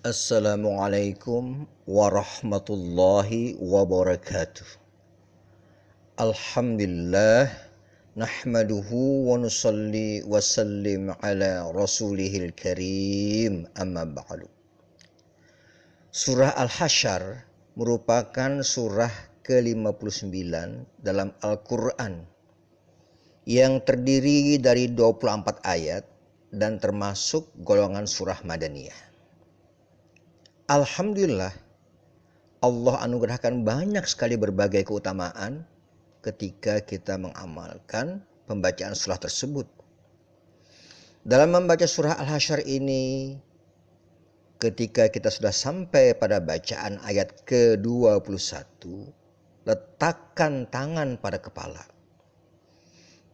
Assalamualaikum warahmatullahi wabarakatuh. Alhamdulillah nahmaduhu wa nusalli wa sallim ala rasulihil karim, amma ba'du. Surah Al-Hasyr merupakan surah ke-59 dalam Al-Quran yang terdiri dari 24 ayat dan termasuk golongan surah Madaniyah. Alhamdulillah, Allah anugerahkan banyak sekali berbagai keutamaan ketika kita mengamalkan pembacaan surah tersebut. Dalam membaca surah Al-Hasyr ini, ketika kita sudah sampai pada bacaan ayat ke-21, letakkan tangan pada kepala.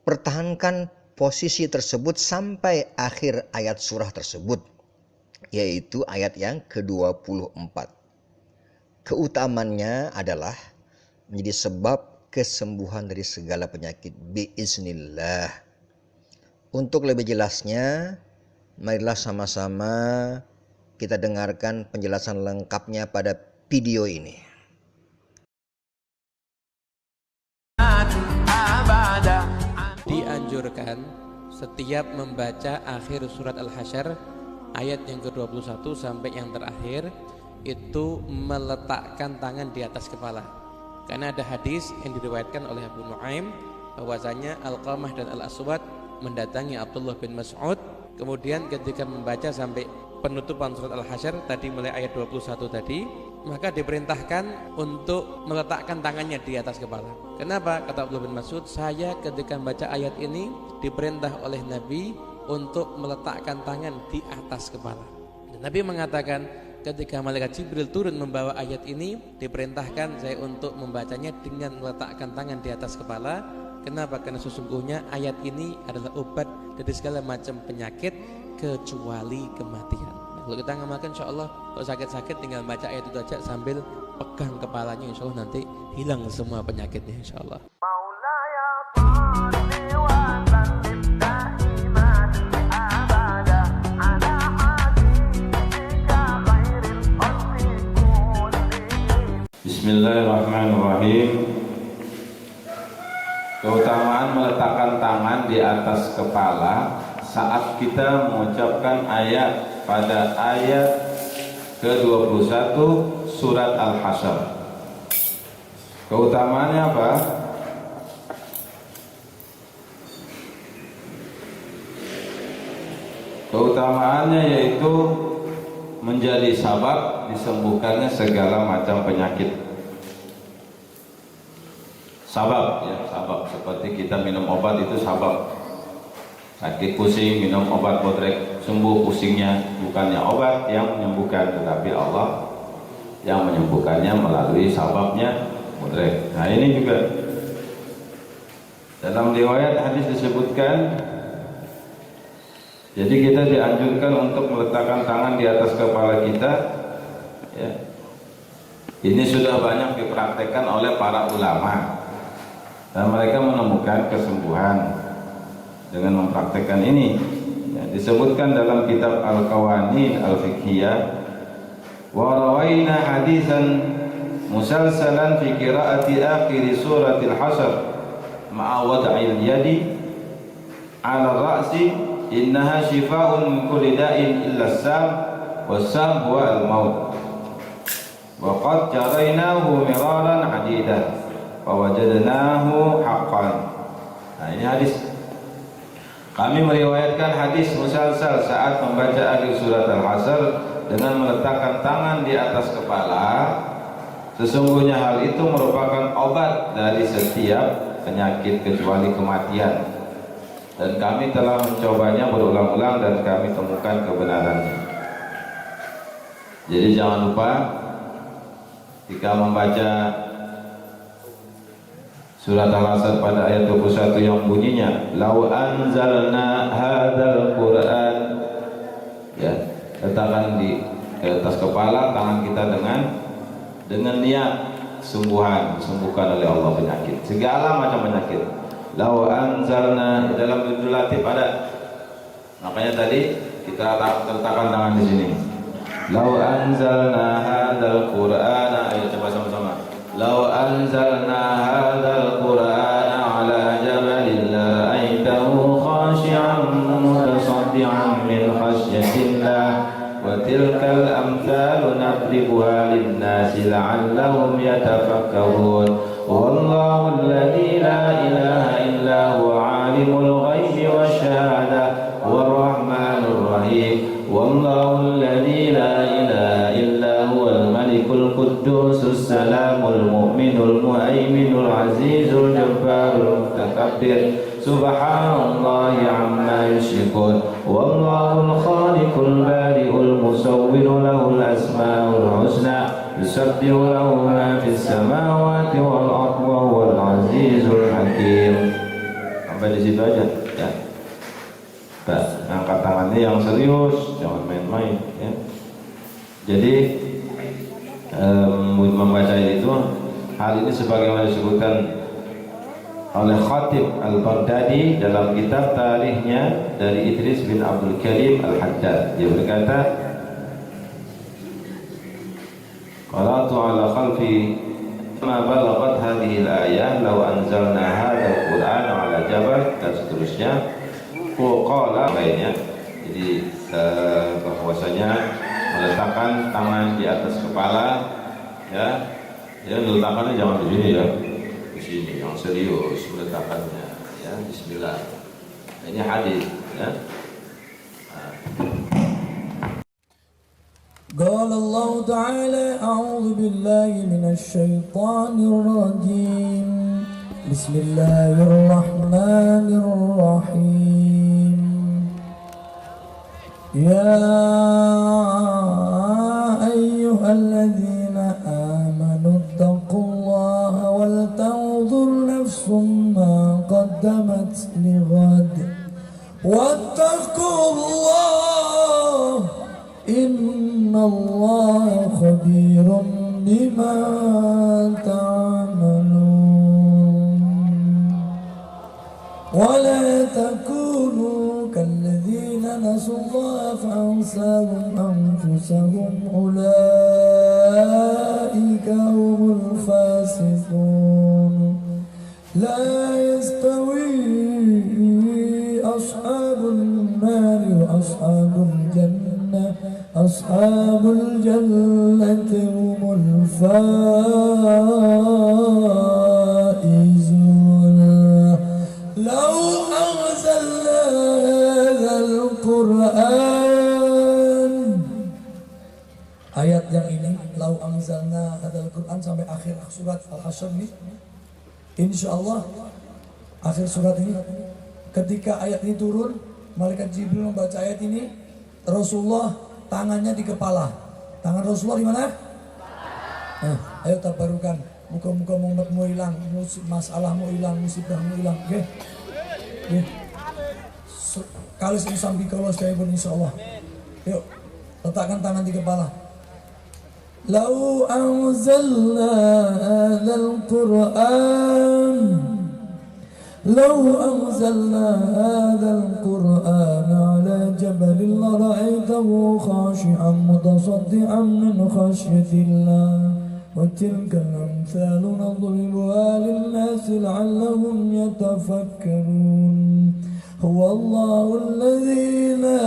Pertahankan posisi tersebut sampai akhir ayat surah tersebut, yaitu ayat yang ke-24. Keutamannya adalah menjadi sebab kesembuhan dari segala penyakit biiznillah. Untuk lebih jelasnya, marilah sama-sama kita dengarkan penjelasan lengkapnya pada video ini. Dianjurkan setiap membaca akhir surat Al-Hasyr ayat yang ke-21 sampai yang terakhir itu meletakkan tangan di atas kepala. Karena ada hadis yang diriwayatkan oleh Abu Nuaim bahwasanya Alqamah dan Al-Aswad mendatangi Abdullah bin Mas'ud, kemudian ketika membaca sampai penutupan surat Al-Hasyr tadi mulai ayat 21 tadi, maka diperintahkan untuk meletakkan tangannya di atas kepala. Kenapa? Kata Abdullah bin Mas'ud, saya ketika membaca ayat ini diperintah oleh Nabi untuk meletakkan tangan di atas kepala. Dan Nabi mengatakan ketika malaikat Jibril turun membawa ayat ini, diperintahkan saya untuk membacanya dengan meletakkan tangan di atas kepala. Kenapa? Karena sesungguhnya ayat ini adalah obat dari segala macam penyakit kecuali kematian. Nah, kalau kita ngamalkan, insya Allah kalau sakit-sakit tinggal baca ayat itu aja sambil pegang kepalanya, insya Allah nanti hilang semua penyakitnya, insya Allah. Bismillahirrahmanirrahim. Keutamaan meletakkan tangan di atas kepala saat kita mengucapkan ayat pada ayat ke-21 surat Al-Hasyr. Keutamaannya apa? Keutamaannya yaitu menjadi sabab disembuhkannya segala macam penyakit. Sabab, ya, sabab seperti kita minum obat itu sabab. Sakit pusing minum obat bodrek, sembuh pusingnya. Bukannya obat yang menyembuhkan, tetapi Allah yang menyembuhkannya melalui sababnya bodrek. Nah, ini juga dalam riwayat hadis disebutkan, jadi kita dianjurkan untuk meletakkan tangan di atas kepala kita, ya. Ini sudah banyak dipraktekkan oleh para ulama dan mereka menemukan kesembuhan dengan mempraktekkan ini, ya. Disebutkan dalam kitab Al-Qawanin Al-Fiqhiyah, wa rawaina hadisan musalsalan fi qiraati akhir suratil Hasyr ma'a wad'il yadi 'ala ar-ra'si innaha shifaa'un min kulli da'in illa as-sam was-sam huwa al-maut wa qad jarainahu miraran 'adidan fawajadnahu haqqan. Nah, ini hadis. Kami meriwayatkan hadis musalsal saat membaca akhir surat Al-Hasyr dengan meletakkan tangan di atas kepala. Sesungguhnya hal itu merupakan obat dari setiap penyakit kecuali kematian. Dan kami telah mencobanya berulang-ulang dan kami temukan kebenarannya. Jadi jangan lupa jika membaca surat Al-Hasyr pada ayat 21 yang bunyinya lau anzalna hadzal Qur'an, ya, letakkan di atas kepala tangan kita dengan niat disembuhkan oleh Allah penyakit, segala macam penyakit. Lau anzalna dalam judul latif ada, makanya tadi kita letakkan tangan di sini. Lau anzalna hadzal Qur'ana, ayo coba sama-sama. Lau anzalna hadzal Qur'ana ala jabalin la ra'aitahu khashi'an mutasaddian min khasyatillah wa tilkal amthalu nadribuha lin-nasi la'allahum yatafakkarun. Wallahu alladzi la ilaha illa huwa 'alimul ghaibi wasyahada war-rahmanur rahim. Wallahu alladzi la ilaha illa huwal malikul quddusus salamul mu'minul muhaiminul azizul jabbarul mutakabbir. Subhanallahi amma yusyrikun. Wallahul khaliqul bari'ul musawwir lahul asmaul husna yusabbihu lahu ma fis samawati wal ardi wa huwal azizul hakim. Sampai di situ aja ya. Pak, angkat tangannya yang serius, jangan main-main ya. Jadi membaca itu, hal ini sebagaimana disebutkan oleh Khatib Al-Baghdadi dalam kitab tarikhnya dari Idris bin Abdul Karim Al-Haddad. Dia berkata, qara'tu ala khalfi ma balaghat hadhihi al-ayah law anzalna hadzal Qur'ana ala jabal, dan seterusnya. Qala lainnya. Jadi bahwasanya meletakkan tangan di atas kepala ya. Ya, meletakkannya jangan di sini ya. Di sini yang serius meletakkannya ya. Bismillah. Ini hadis ya. قال الله تعالى أعوذ بالله من الشيطان الرجيم بسم الله الرحمن الرحيم يا أيها الذين آمنوا اتقوا الله ولتنظر نفس ما قدمت لغد واتقوا الله إن الله خبير بما تعملون ولا تكونوا كالذين نسوا الله فأنساهم أنفسهم أولئك هم الفاسقون لا يستوي أصحاب النار وأصحاب الجنة أصحاب الجنة هم الفائزون لو أنزلنا هذا القرآن ayat yang ini lau anzalna hadzal Qur'an sampai akhir surat Al-Hasyr ini insyaallah akhir surat ini ketika ayat ini turun malaikat Jibril membaca ayat ini Rasulullah tangannya di kepala. Tangan Rasulullah di mana? Ayo tabarukan. Muka-muka Muhammadmu hilang, masalahmu hilang, musibahmu hilang. Oke? Okay? Kalis sambil kalau saya pun insyaallah. Yuk, letakkan tangan di kepala. Lau anzalna hadzal Qur'an لو أنزلنا هذا القرآن على جبل لرأيته خاشعا متصدعا من خشية الله وتلك الأمثال نضربها للناس لعلهم يتفكرون هو الله الذي لا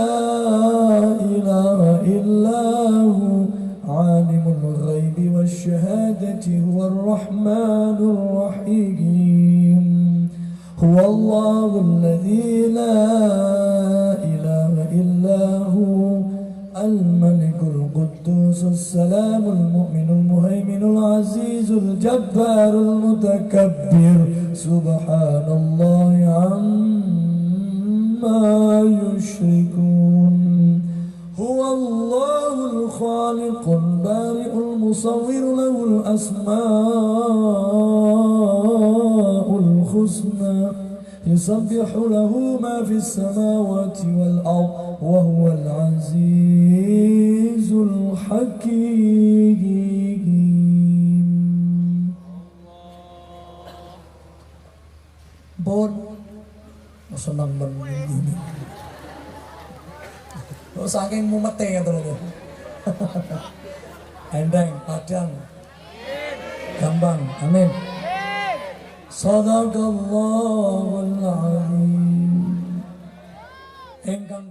إله إلا هو عالم الغيب والشهادة هو الرحمن الرحيم هو الله الذي لا إله إلا هو الملك القدوس السلام المؤمن المهيمن العزيز الجبار المتكبر سبحان الله عما يشركون هو الله الخالق البارئ المصور له الأسماء الحسنى يسبح له ما في السماوات والأرض وهو العزيز الحكيم. Bon, senang banget ini. Oh, saking mumete ya teman-teman. Endeng, padang, gampang. Amin. Sadaqallahul azim. Engkang